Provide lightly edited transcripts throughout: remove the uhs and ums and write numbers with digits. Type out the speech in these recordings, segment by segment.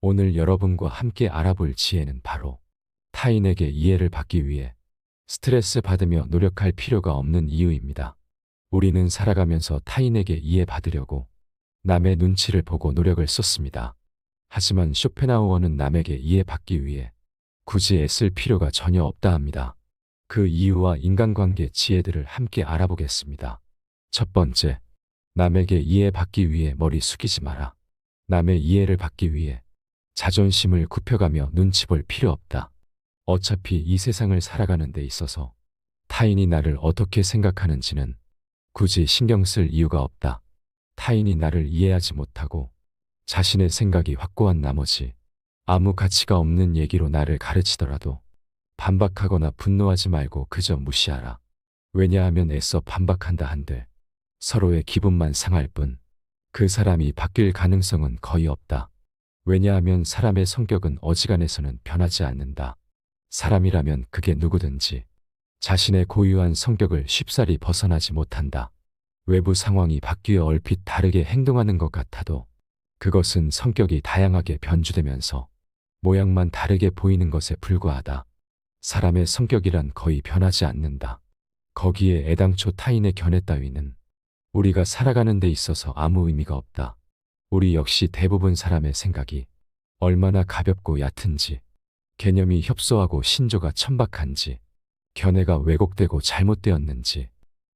오늘 여러분과 함께 알아볼 지혜는 바로 타인에게 이해를 받기 위해 스트레스 받으며 노력할 필요가 없는 이유입니다. 우리는 살아가면서 타인에게 이해받으려고 남의 눈치를 보고 노력을 썼습니다. 하지만 쇼펜하우어는 남에게 이해받기 위해 굳이 애쓸 필요가 전혀 없다 합니다. 그 이유와 인간관계 지혜들을 함께 알아보겠습니다. 첫 번째, 남에게 이해받기 위해 머리 숙이지 마라. 남의 이해를 받기 위해 자존심을 굽혀가며 눈치 볼 필요 없다. 어차피 이 세상을 살아가는 데 있어서 타인이 나를 어떻게 생각하는지는 굳이 신경 쓸 이유가 없다. 타인이 나를 이해하지 못하고 자신의 생각이 확고한 나머지 아무 가치가 없는 얘기로 나를 가르치더라도 반박하거나 분노하지 말고 그저 무시하라. 왜냐하면 애써 반박한다 한들 서로의 기분만 상할 뿐 그 사람이 바뀔 가능성은 거의 없다. 왜냐하면 사람의 성격은 어지간해서는 변하지 않는다. 사람이라면 그게 누구든지 자신의 고유한 성격을 쉽사리 벗어나지 못한다. 외부 상황이 바뀌어 얼핏 다르게 행동하는 것 같아도 그것은 성격이 다양하게 변주되면서 모양만 다르게 보이는 것에 불과하다. 사람의 성격이란 거의 변하지 않는다. 거기에 애당초 타인의 견해 따위는 우리가 살아가는 데 있어서 아무 의미가 없다. 우리 역시 대부분 사람의 생각이 얼마나 가볍고 얕은지, 개념이 협소하고 신조가 천박한지, 견해가 왜곡되고 잘못되었는지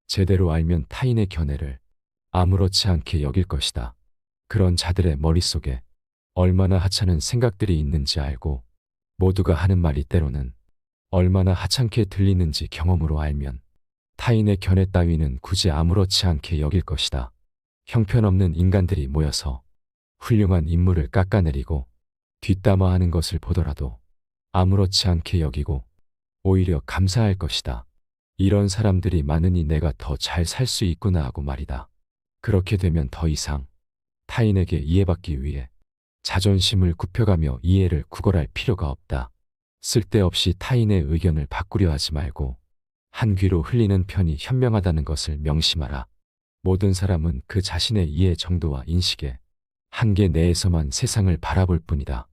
제대로 알면 타인의 견해를 아무렇지 않게 여길 것이다. 그런 자들의 머릿속에 얼마나 하찮은 생각들이 있는지 알고 모두가 하는 말이 때로는 얼마나 하찮게 들리는지 경험으로 알면 타인의 견해 따위는 굳이 아무렇지 않게 여길 것이다. 형편없는 인간들이 모여서 훌륭한 인물을 깎아내리고 뒷담화하는 것을 보더라도 아무렇지 않게 여기고 오히려 감사할 것이다. 이런 사람들이 많으니 내가 더 잘 살 수 있구나 하고 말이다. 그렇게 되면 더 이상 타인에게 이해받기 위해 자존심을 굽혀가며 이해를 구걸할 필요가 없다. 쓸데없이 타인의 의견을 바꾸려 하지 말고 한 귀로 흘리는 편이 현명하다는 것을 명심하라. 모든 사람은 그 자신의 이해 정도와 인식에 한계 내에서만 세상을 바라볼 뿐이다.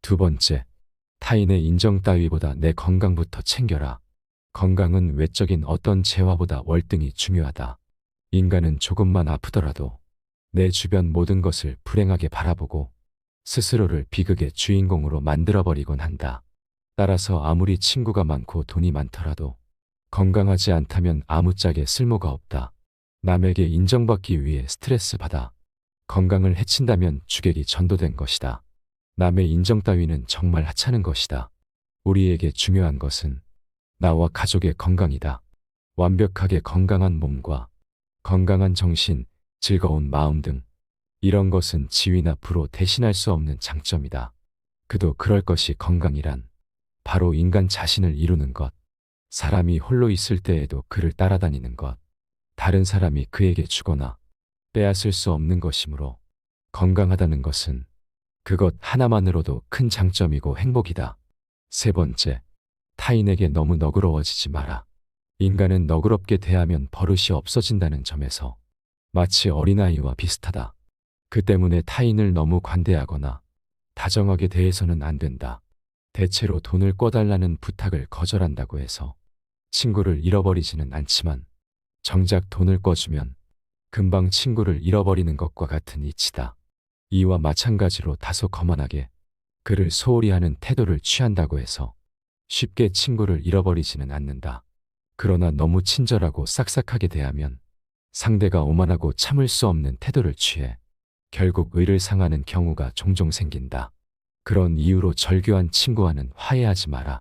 두 번째, 타인의 인정 따위보다 내 건강부터 챙겨라. 건강은 외적인 어떤 재화보다 월등히 중요하다. 인간은 조금만 아프더라도 내 주변 모든 것을 불행하게 바라보고 스스로를 비극의 주인공으로 만들어버리곤 한다. 따라서 아무리 친구가 많고 돈이 많더라도 건강하지 않다면 아무짝에 쓸모가 없다. 남에게 인정받기 위해 스트레스 받아 건강을 해친다면 주객이 전도된 것이다. 남의 인정 따위는 정말 하찮은 것이다. 우리에게 중요한 것은 나와 가족의 건강이다. 완벽하게 건강한 몸과 건강한 정신, 즐거운 마음 등 이런 것은 지위나 부로 대신할 수 없는 장점이다. 그도 그럴 것이 건강이란 바로 인간 자신을 이루는 것. 사람이 홀로 있을 때에도 그를 따라다니는 것. 다른 사람이 그에게 주거나 빼앗을 수 없는 것이므로 건강하다는 것은 그것 하나만으로도 큰 장점이고 행복이다. 세 번째, 타인에게 너무 너그러워지지 마라. 인간은 너그럽게 대하면 버릇이 없어진다는 점에서 마치 어린아이와 비슷하다. 그 때문에 타인을 너무 관대하거나 다정하게 대해서는 안 된다. 대체로 돈을 꿔달라는 부탁을 거절한다고 해서 친구를 잃어버리지는 않지만 정작 돈을 꿔주면 금방 친구를 잃어버리는 것과 같은 이치다. 이와 마찬가지로 다소 거만하게 그를 소홀히 하는 태도를 취한다고 해서 쉽게 친구를 잃어버리지는 않는다. 그러나 너무 친절하고 싹싹하게 대하면 상대가 오만하고 참을 수 없는 태도를 취해 결국 의를 상하는 경우가 종종 생긴다. 그런 이유로 절교한 친구와는 화해하지 마라.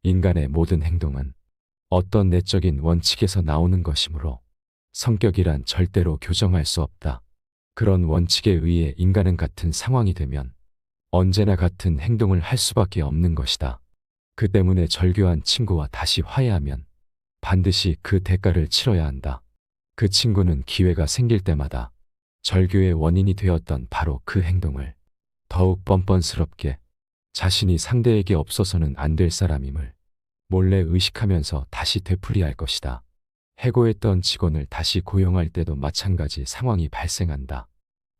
인간의 모든 행동은 어떤 내적인 원칙에서 나오는 것이므로 성격이란 절대로 교정할 수 없다. 그런 원칙에 의해 인간은 같은 상황이 되면 언제나 같은 행동을 할 수밖에 없는 것이다. 그 때문에 절교한 친구와 다시 화해하면 반드시 그 대가를 치러야 한다. 그 친구는 기회가 생길 때마다 절교의 원인이 되었던 바로 그 행동을 더욱 뻔뻔스럽게 자신이 상대에게 없어서는 안 될 사람임을 몰래 의식하면서 다시 되풀이할 것이다. 해고했던 직원을 다시 고용할 때도 마찬가지 상황이 발생한다.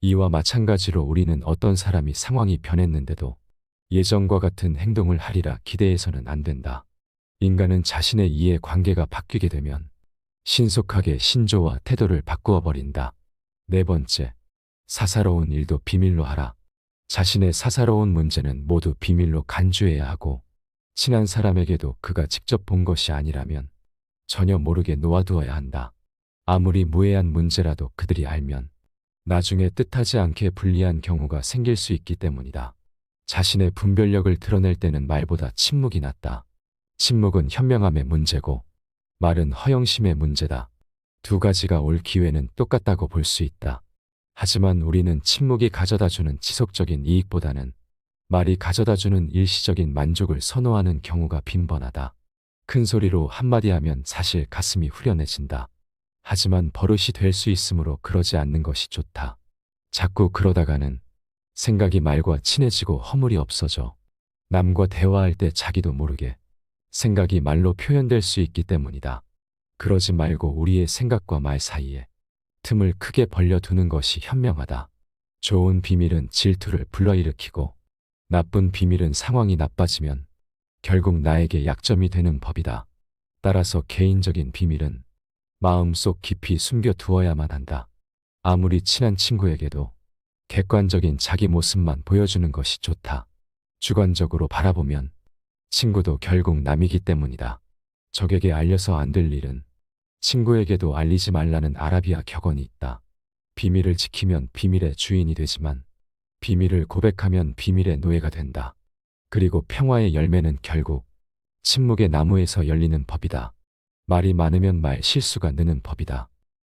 이와 마찬가지로 우리는 어떤 사람이 상황이 변했는데도 예전과 같은 행동을 하리라 기대해서는 안 된다. 인간은 자신의 이해 관계가 바뀌게 되면 신속하게 신조와 태도를 바꾸어 버린다. 네 번째, 사사로운 일도 비밀로 하라. 자신의 사사로운 문제는 모두 비밀로 간주해야 하고 친한 사람에게도 그가 직접 본 것이 아니라면 전혀 모르게 놓아두어야 한다. 아무리 무해한 문제라도 그들이 알면 나중에 뜻하지 않게 불리한 경우가 생길 수 있기 때문이다. 자신의 분별력을 드러낼 때는 말보다 침묵이 낫다. 침묵은 현명함의 문제고 말은 허영심의 문제다. 두 가지가 올 기회는 똑같다고 볼 수 있다. 하지만 우리는 침묵이 가져다주는 지속적인 이익보다는 말이 가져다주는 일시적인 만족을 선호하는 경우가 빈번하다. 큰 소리로 한마디 하면 사실 가슴이 후련해진다. 하지만 버릇이 될 수 있으므로 그러지 않는 것이 좋다. 자꾸 그러다가는 생각이 말과 친해지고 허물이 없어져 남과 대화할 때 자기도 모르게 생각이 말로 표현될 수 있기 때문이다. 그러지 말고 우리의 생각과 말 사이에 틈을 크게 벌려두는 것이 현명하다. 좋은 비밀은 질투를 불러일으키고 나쁜 비밀은 상황이 나빠지면 결국 나에게 약점이 되는 법이다. 따라서 개인적인 비밀은 마음속 깊이 숨겨두어야만 한다. 아무리 친한 친구에게도 객관적인 자기 모습만 보여주는 것이 좋다. 주관적으로 바라보면 친구도 결국 남이기 때문이다. 적에게 알려서 안 될 일은 친구에게도 알리지 말라는 아라비아 격언이 있다. 비밀을 지키면 비밀의 주인이 되지만 비밀을 고백하면 비밀의 노예가 된다. 그리고 평화의 열매는 결국 침묵의 나무에서 열리는 법이다. 말이 많으면 말 실수가 느는 법이다.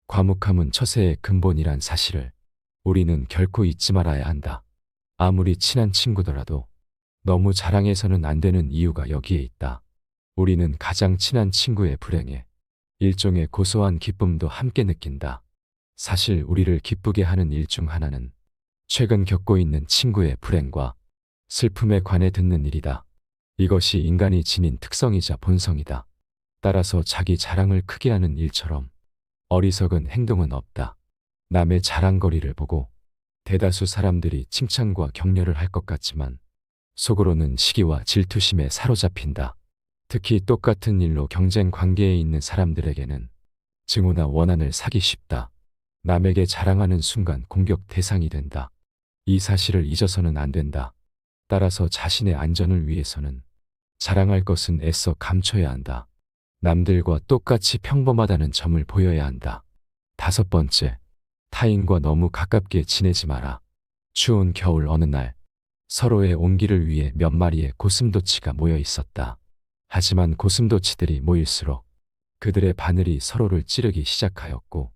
과묵함은 처세의 근본이란 사실을 우리는 결코 잊지 말아야 한다. 아무리 친한 친구더라도 너무 자랑해서는 안 되는 이유가 여기에 있다. 우리는 가장 친한 친구의 불행에 일종의 고소한 기쁨도 함께 느낀다. 사실 우리를 기쁘게 하는 일 중 하나는 최근 겪고 있는 친구의 불행과 슬픔에 관해 듣는 일이다. 이것이 인간이 지닌 특성이자 본성이다. 따라서 자기 자랑을 크게 하는 일처럼 어리석은 행동은 없다. 남의 자랑거리를 보고 대다수 사람들이 칭찬과 격려를 할 것 같지만 속으로는 시기와 질투심에 사로잡힌다. 특히 똑같은 일로 경쟁 관계에 있는 사람들에게는 증오나 원한을 사기 쉽다. 남에게 자랑하는 순간 공격 대상이 된다. 이 사실을 잊어서는 안 된다. 따라서 자신의 안전을 위해서는 자랑할 것은 애써 감춰야 한다. 남들과 똑같이 평범하다는 점을 보여야 한다. 다섯 번째, 타인과 너무 가깝게 지내지 마라. 추운 겨울 어느 날 서로의 온기를 위해 몇 마리의 고슴도치가 모여 있었다. 하지만 고슴도치들이 모일수록 그들의 바늘이 서로를 찌르기 시작하였고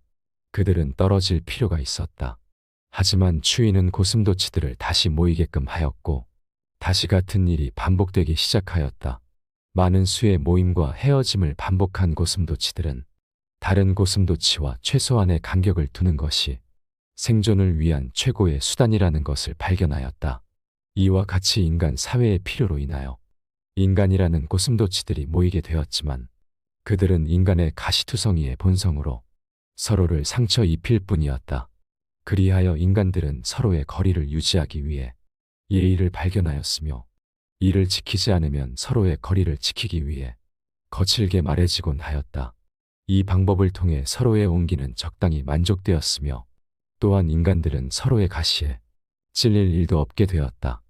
그들은 떨어질 필요가 있었다. 하지만 추위는 고슴도치들을 다시 모이게끔 하였고 다시 같은 일이 반복되기 시작하였다. 많은 수의 모임과 헤어짐을 반복한 고슴도치들은 다른 고슴도치와 최소한의 간격을 두는 것이 생존을 위한 최고의 수단이라는 것을 발견하였다. 이와 같이 인간 사회의 필요로 인하여 인간이라는 고슴도치들이 모이게 되었지만 그들은 인간의 가시투성이의 본성으로 서로를 상처 입힐 뿐이었다. 그리하여 인간들은 서로의 거리를 유지하기 위해 예의를 발견하였으며 이를 지키지 않으면 서로의 거리를 지키기 위해 거칠게 말해지곤 하였다. 이 방법을 통해 서로의 온기는 적당히 만족되었으며 또한 인간들은 서로의 가시에 찔릴 일도 없게 되었다.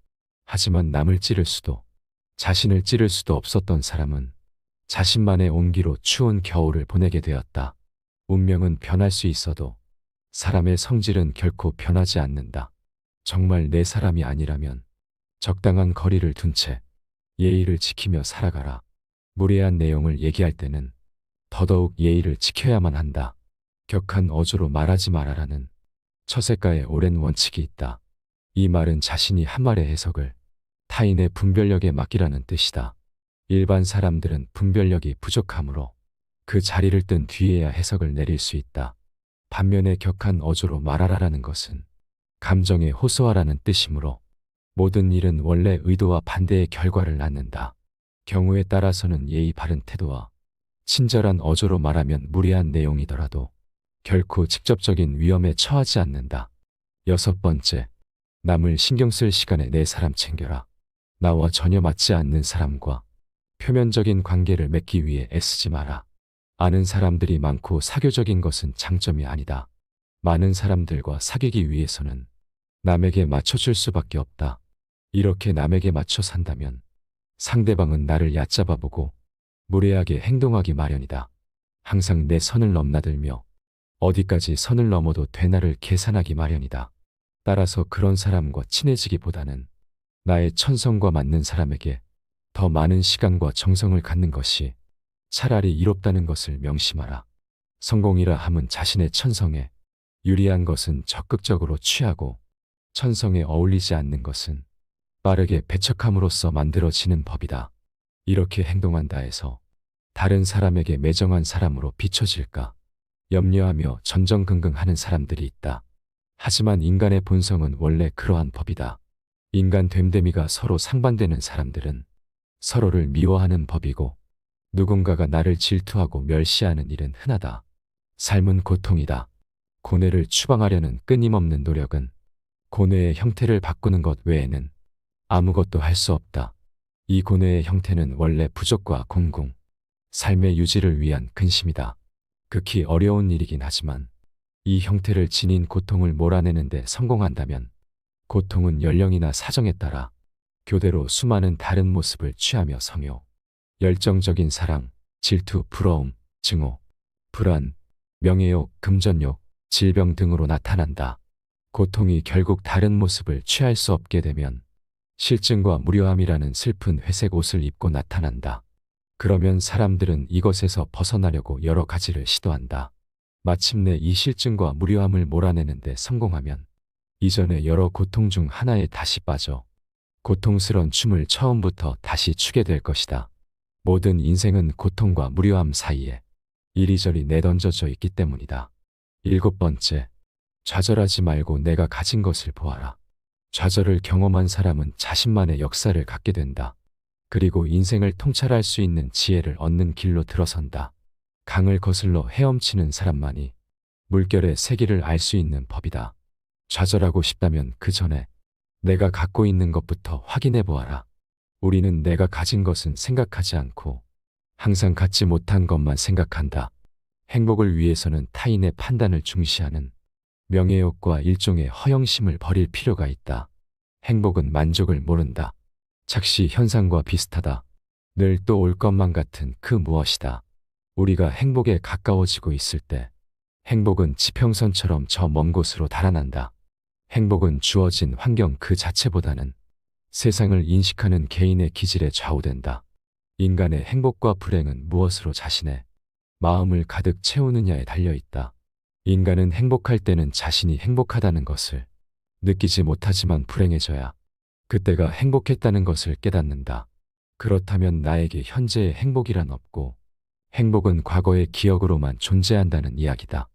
하지만 남을 찌를 수도 자신을 찌를 수도 없었던 사람은 자신만의 온기로 추운 겨울을 보내게 되었다. 운명은 변할 수 있어도 사람의 성질은 결코 변하지 않는다. 정말 내 사람이 아니라면 적당한 거리를 둔 채 예의를 지키며 살아가라. 무례한 내용을 얘기할 때는 더더욱 예의를 지켜야만 한다. 격한 어조로 말하지 말아라는 처세가의 오랜 원칙이 있다. 이 말은 자신이 한 말의 해석을 타인의 분별력에 맡기라는 뜻이다. 일반 사람들은 분별력이 부족하므로 그 자리를 뜬 뒤에야 해석을 내릴 수 있다. 반면에 격한 어조로 말하라라는 것은 감정에 호소하라는 뜻이므로 모든 일은 원래 의도와 반대의 결과를 낳는다. 경우에 따라서는 예의 바른 태도와 친절한 어조로 말하면 무례한 내용이더라도 결코 직접적인 위험에 처하지 않는다. 여섯 번째, 남을 신경 쓸 시간에 내 사람 챙겨라. 나와 전혀 맞지 않는 사람과 표면적인 관계를 맺기 위해 애쓰지 마라. 아는 사람들이 많고 사교적인 것은 장점이 아니다. 많은 사람들과 사귀기 위해서는 남에게 맞춰줄 수밖에 없다. 이렇게 남에게 맞춰 산다면 상대방은 나를 얕잡아보고 무례하게 행동하기 마련이다. 항상 내 선을 넘나들며 어디까지 선을 넘어도 되나를 계산하기 마련이다. 따라서 그런 사람과 친해지기보다는 나의 천성과 맞는 사람에게 더 많은 시간과 정성을 갖는 것이 차라리 이롭다는 것을 명심하라. 성공이라 함은 자신의 천성에 유리한 것은 적극적으로 취하고 천성에 어울리지 않는 것은 빠르게 배척함으로써 만들어지는 법이다. 이렇게 행동한다 해서 다른 사람에게 매정한 사람으로 비춰질까 염려하며 전전긍긍하는 사람들이 있다. 하지만 인간의 본성은 원래 그러한 법이다. 인간 됨됨이가 서로 상반되는 사람들은 서로를 미워하는 법이고 누군가가 나를 질투하고 멸시하는 일은 흔하다. 삶은 고통이다. 고뇌를 추방하려는 끊임없는 노력은 고뇌의 형태를 바꾸는 것 외에는 아무것도 할 수 없다. 이 고뇌의 형태는 원래 부족과 공공, 삶의 유지를 위한 근심이다. 극히 어려운 일이긴 하지만 이 형태를 지닌 고통을 몰아내는 데 성공한다면 고통은 연령이나 사정에 따라 교대로 수많은 다른 모습을 취하며 성욕, 열정적인 사랑, 질투, 부러움, 증오, 불안, 명예욕, 금전욕, 질병 등으로 나타난다. 고통이 결국 다른 모습을 취할 수 없게 되면 실증과 무료함이라는 슬픈 회색 옷을 입고 나타난다. 그러면 사람들은 이것에서 벗어나려고 여러 가지를 시도한다. 마침내 이 실증과 무료함을 몰아내는 데 성공하면 이전의 여러 고통 중 하나에 다시 빠져 고통스런 춤을 처음부터 다시 추게 될 것이다. 모든 인생은 고통과 무료함 사이에 이리저리 내던져져 있기 때문이다. 7번째, 좌절하지 말고 내가 가진 것을 보아라. 좌절을 경험한 사람은 자신만의 역사를 갖게 된다. 그리고 인생을 통찰할 수 있는 지혜를 얻는 길로 들어선다. 강을 거슬러 헤엄치는 사람만이 물결의 세기를 알 수 있는 법이다. 좌절하고 싶다면 그 전에 내가 갖고 있는 것부터 확인해 보아라. 우리는 내가 가진 것은 생각하지 않고 항상 갖지 못한 것만 생각한다. 행복을 위해서는 타인의 판단을 중시하는 명예욕과 일종의 허영심을 버릴 필요가 있다. 행복은 만족을 모른다. 착시 현상과 비슷하다. 늘 또 올 것만 같은 그 무엇이다. 우리가 행복에 가까워지고 있을 때 행복은 지평선처럼 저 먼 곳으로 달아난다. 행복은 주어진 환경 그 자체보다는 세상을 인식하는 개인의 기질에 좌우된다. 인간의 행복과 불행은 무엇으로 자신의 마음을 가득 채우느냐에 달려있다. 인간은 행복할 때는 자신이 행복하다는 것을 느끼지 못하지만 불행해져야 그때가 행복했다는 것을 깨닫는다. 그렇다면 나에게 현재의 행복이란 없고 행복은 과거의 기억으로만 존재한다는 이야기다.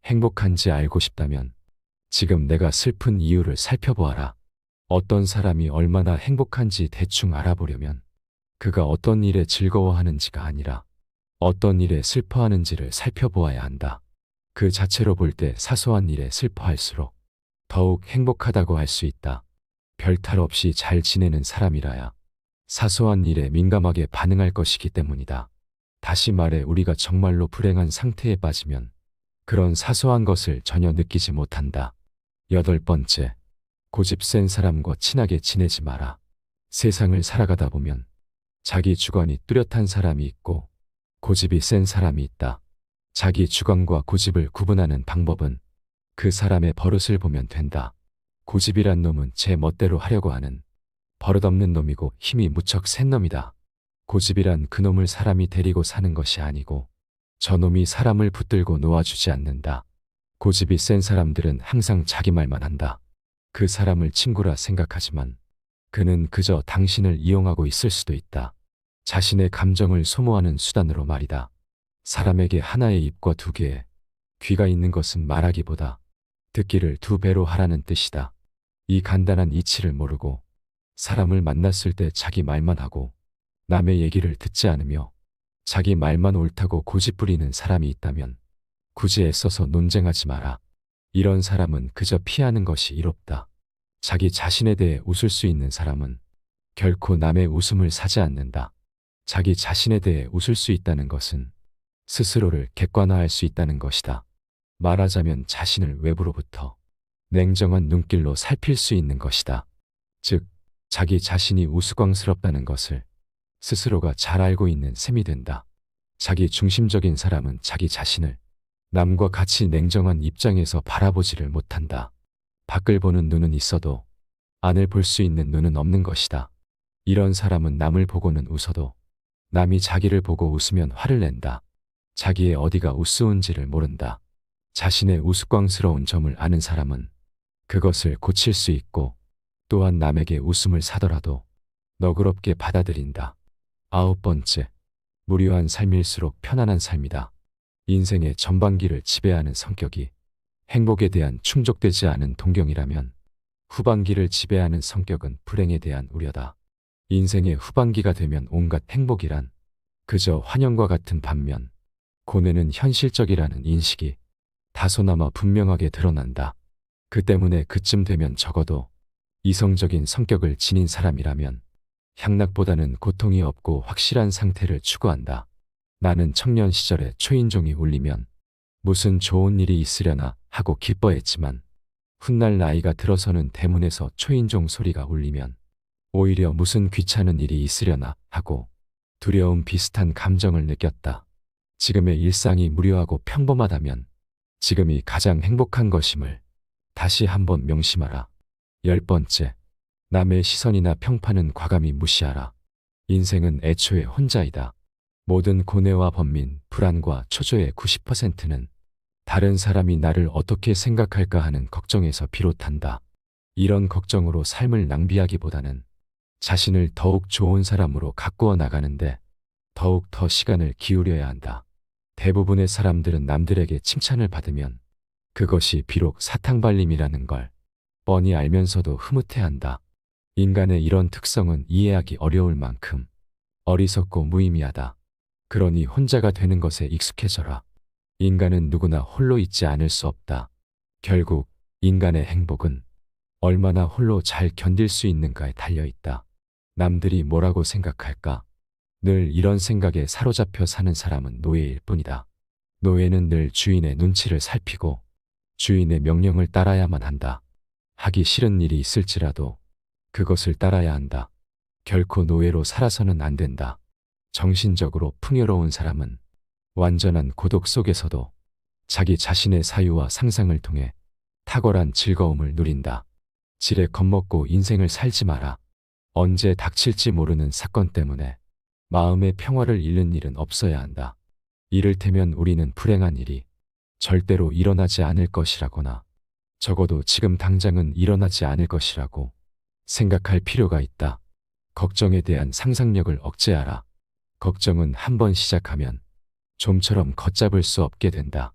행복한지 알고 싶다면 지금 내가 슬픈 이유를 살펴보아라. 어떤 사람이 얼마나 행복한지 대충 알아보려면 그가 어떤 일에 즐거워하는지가 아니라 어떤 일에 슬퍼하는지를 살펴보아야 한다. 그 자체로 볼 때 사소한 일에 슬퍼할수록 더욱 행복하다고 할 수 있다. 별 탈 없이 잘 지내는 사람이라야 사소한 일에 민감하게 반응할 것이기 때문이다. 다시 말해 우리가 정말로 불행한 상태에 빠지면 그런 사소한 것을 전혀 느끼지 못한다. 8번째, 고집 센 사람과 친하게 지내지 마라. 세상을 살아가다 보면 자기 주관이 뚜렷한 사람이 있고 고집이 센 사람이 있다. 자기 주관과 고집을 구분하는 방법은 그 사람의 버릇을 보면 된다. 고집이란 놈은 제 멋대로 하려고 하는 버릇없는 놈이고 힘이 무척 센 놈이다. 고집이란 그놈을 사람이 데리고 사는 것이 아니고 저놈이 사람을 붙들고 놓아주지 않는다. 고집이 센 사람들은 항상 자기 말만 한다. 그 사람을 친구라 생각하지만 그는 그저 당신을 이용하고 있을 수도 있다. 자신의 감정을 소모하는 수단으로 말이다. 사람에게 하나의 입과 두 개의 귀가 있는 것은 말하기보다 듣기를 두 배로 하라는 뜻이다. 이 간단한 이치를 모르고 사람을 만났을 때 자기 말만 하고 남의 얘기를 듣지 않으며 자기 말만 옳다고 고집부리는 사람이 있다면 굳이 애써서 논쟁하지 마라. 이런 사람은 그저 피하는 것이 이롭다. 자기 자신에 대해 웃을 수 있는 사람은 결코 남의 웃음을 사지 않는다. 자기 자신에 대해 웃을 수 있다는 것은 스스로를 객관화할 수 있다는 것이다. 말하자면 자신을 외부로부터 냉정한 눈길로 살필 수 있는 것이다. 즉, 자기 자신이 우스꽝스럽다는 것을 스스로가 잘 알고 있는 셈이 된다. 자기 중심적인 사람은 자기 자신을 남과 같이 냉정한 입장에서 바라보지를 못한다. 밖을 보는 눈은 있어도 안을 볼 수 있는 눈은 없는 것이다. 이런 사람은 남을 보고는 웃어도 남이 자기를 보고 웃으면 화를 낸다. 자기의 어디가 우스운지를 모른다. 자신의 우스꽝스러운 점을 아는 사람은 그것을 고칠 수 있고 또한 남에게 웃음을 사더라도 너그럽게 받아들인다. 9번째, 무료한 삶일수록 편안한 삶이다. 인생의 전반기를 지배하는 성격이 행복에 대한 충족되지 않은 동경이라면 후반기를 지배하는 성격은 불행에 대한 우려다. 인생의 후반기가 되면 온갖 행복이란 그저 환영과 같은 반면 고뇌는 현실적이라는 인식이 다소나마 분명하게 드러난다. 그 때문에 그쯤 되면 적어도 이성적인 성격을 지닌 사람이라면 향락보다는 고통이 없고 확실한 상태를 추구한다. 나는 청년 시절에 초인종이 울리면 무슨 좋은 일이 있으려나 하고 기뻐했지만 훗날 나이가 들어서는 대문에서 초인종 소리가 울리면 오히려 무슨 귀찮은 일이 있으려나 하고 두려움 비슷한 감정을 느꼈다. 지금의 일상이 무료하고 평범하다면 지금이 가장 행복한 것임을 다시 한번 명심하라. 10번째, 남의 시선이나 평판은 과감히 무시하라. 인생은 애초에 혼자이다. 모든 고뇌와 번민, 불안과 초조의 90%는 다른 사람이 나를 어떻게 생각할까 하는 걱정에서 비롯한다. 이런 걱정으로 삶을 낭비하기보다는 자신을 더욱 좋은 사람으로 가꾸어 나가는데 더욱 더 시간을 기울여야 한다. 대부분의 사람들은 남들에게 칭찬을 받으면 그것이 비록 사탕발림이라는 걸 뻔히 알면서도 흐뭇해한다. 인간의 이런 특성은 이해하기 어려울 만큼 어리석고 무의미하다. 그러니 혼자가 되는 것에 익숙해져라. 인간은 누구나 홀로 있지 않을 수 없다. 결국 인간의 행복은 얼마나 홀로 잘 견딜 수 있는가에 달려있다. 남들이 뭐라고 생각할까? 늘 이런 생각에 사로잡혀 사는 사람은 노예일 뿐이다. 노예는 늘 주인의 눈치를 살피고 주인의 명령을 따라야만 한다. 하기 싫은 일이 있을지라도 그것을 따라야 한다. 결코 노예로 살아서는 안 된다. 정신적으로 풍요로운 사람은 완전한 고독 속에서도 자기 자신의 사유와 상상을 통해 탁월한 즐거움을 누린다. 지레 겁먹고 인생을 살지 마라. 언제 닥칠지 모르는 사건 때문에 마음의 평화를 잃는 일은 없어야 한다. 이를테면 우리는 불행한 일이 절대로 일어나지 않을 것이라거나 적어도 지금 당장은 일어나지 않을 것이라고 생각할 필요가 있다. 걱정에 대한 상상력을 억제하라. 걱정은 한번 시작하면 좀처럼 걷잡을 수 없게 된다.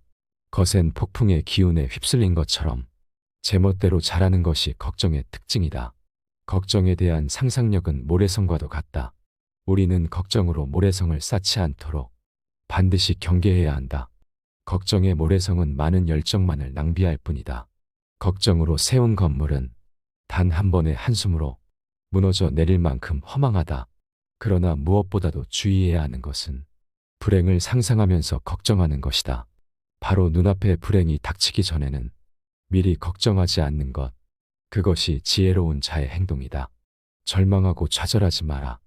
거센 폭풍의 기운에 휩쓸린 것처럼 제멋대로 자라는 것이 걱정의 특징이다. 걱정에 대한 상상력은 모래성과도 같다. 우리는 걱정으로 모래성을 쌓지 않도록 반드시 경계해야 한다. 걱정의 모래성은 많은 열정만을 낭비할 뿐이다. 걱정으로 세운 건물은 단 한 번의 한숨으로 무너져 내릴 만큼 허망하다. 그러나 무엇보다도 주의해야 하는 것은 불행을 상상하면서 걱정하는 것이다. 바로 눈앞에 불행이 닥치기 전에는 미리 걱정하지 않는 것. 그것이 지혜로운 자의 행동이다. 절망하고 좌절하지 마라.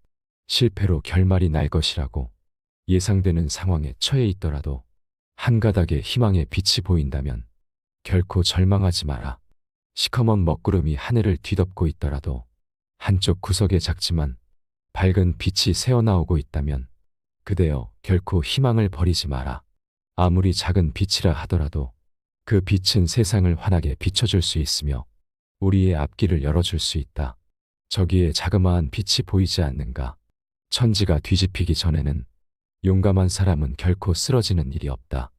실패로 결말이 날 것이라고 예상되는 상황에 처해 있더라도 한 가닥의 희망의 빛이 보인다면 결코 절망하지 마라. 시커먼 먹구름이 하늘을 뒤덮고 있더라도 한쪽 구석에 작지만 밝은 빛이 새어나오고 있다면 그대여 결코 희망을 버리지 마라. 아무리 작은 빛이라 하더라도 그 빛은 세상을 환하게 비춰줄 수 있으며 우리의 앞길을 열어줄 수 있다. 저기에 자그마한 빛이 보이지 않는가? 천지가 뒤집히기 전에는 용감한 사람은 결코 쓰러지는 일이 없다.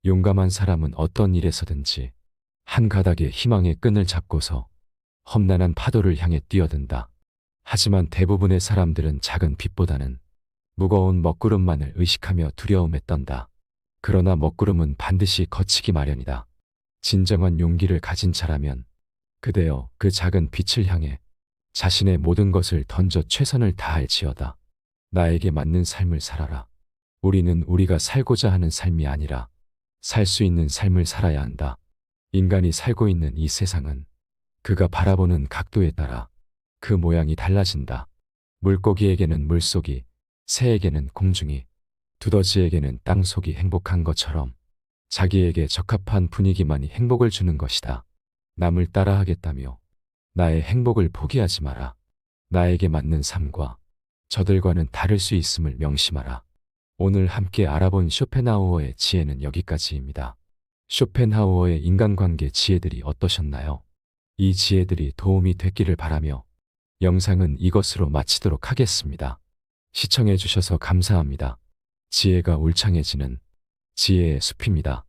용감한 사람은 어떤 일에서든지 한 가닥의 희망의 끈을 잡고서 험난한 파도를 향해 뛰어든다. 하지만 대부분의 사람들은 작은 빛보다는 무거운 먹구름만을 의식하며 두려움에 떤다. 그러나 먹구름은 반드시 거치기 마련이다. 진정한 용기를 가진 자라면 그대여 그 작은 빛을 향해 자신의 모든 것을 던져 최선을 다할지어다. 나에게 맞는 삶을 살아라. 우리는 우리가 살고자 하는 삶이 아니라 살 수 있는 삶을 살아야 한다. 인간이 살고 있는 이 세상은 그가 바라보는 각도에 따라 그 모양이 달라진다. 물고기에게는 물속이, 새에게는 공중이, 두더지에게는 땅속이 행복한 것처럼 자기에게 적합한 분위기만이 행복을 주는 것이다. 남을 따라하겠다며 나의 행복을 포기하지 마라. 나에게 맞는 삶과 저들과는 다를 수 있음을 명심하라. 오늘 함께 알아본 쇼펜하우어의 지혜는 여기까지입니다. 쇼펜하우어의 인간관계 지혜들이 어떠셨나요? 이 지혜들이 도움이 됐기를 바라며 영상은 이것으로 마치도록 하겠습니다. 시청해 주셔서 감사합니다. 지혜가 울창해지는 지혜의 숲입니다.